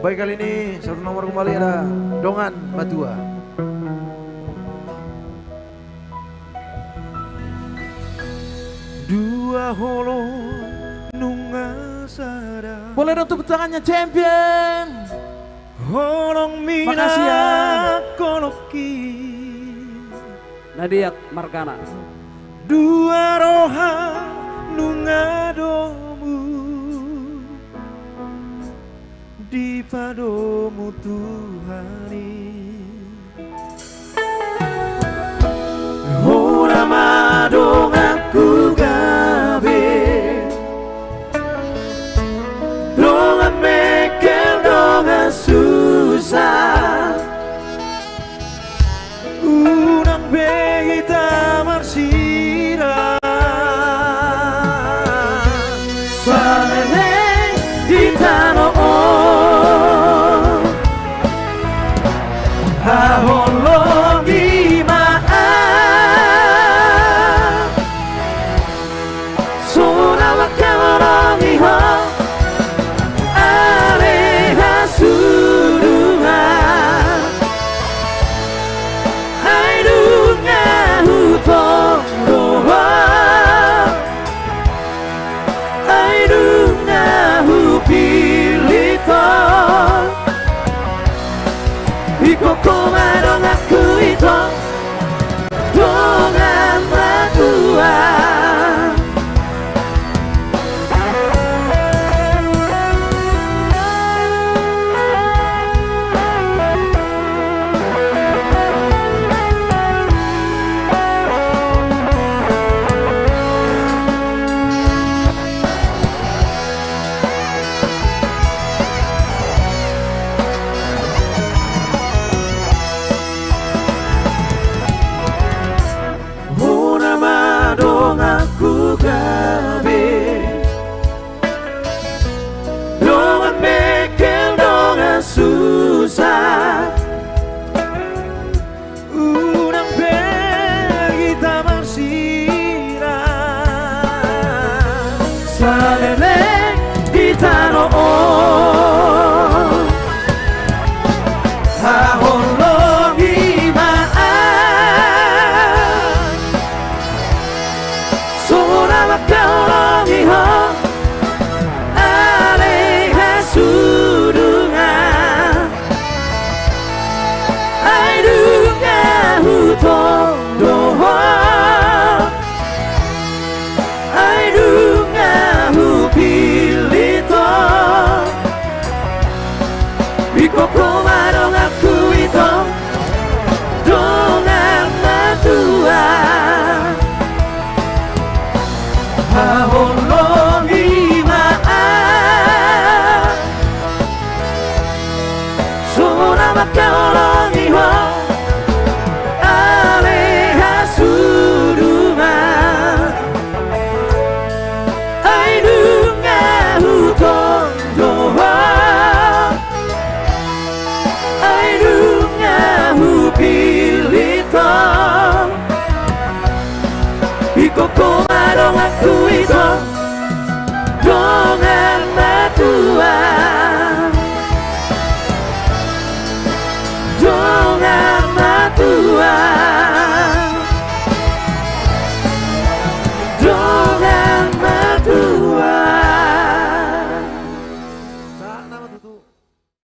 Baik, kali ini satu nomor kembali ada Dongan Matua. Dua holo nunga sada. Boleh dong tepuk tangannya champion. Holong mina. Makasih ya. Koloki. Nadia Markana. Dua roha nunga domu di padomu Tuhani. Hora madong aku gabe dongan mekel dongan susah unang beita marsira salene di tanah Haholong di maan Sona wakarong iho Aleha surungan Aidunga hutong doa Aidunga hupilitong Ikoko madong aku itu Dongan Matua. Madong aku gabe dongan mekel dongan susah unang begita marsira salele di tanah Haholong di maan Sona wakarong iho Aleha surungan Aidunga hutong doa Aidunga hupilitong Ikoko madong aku itu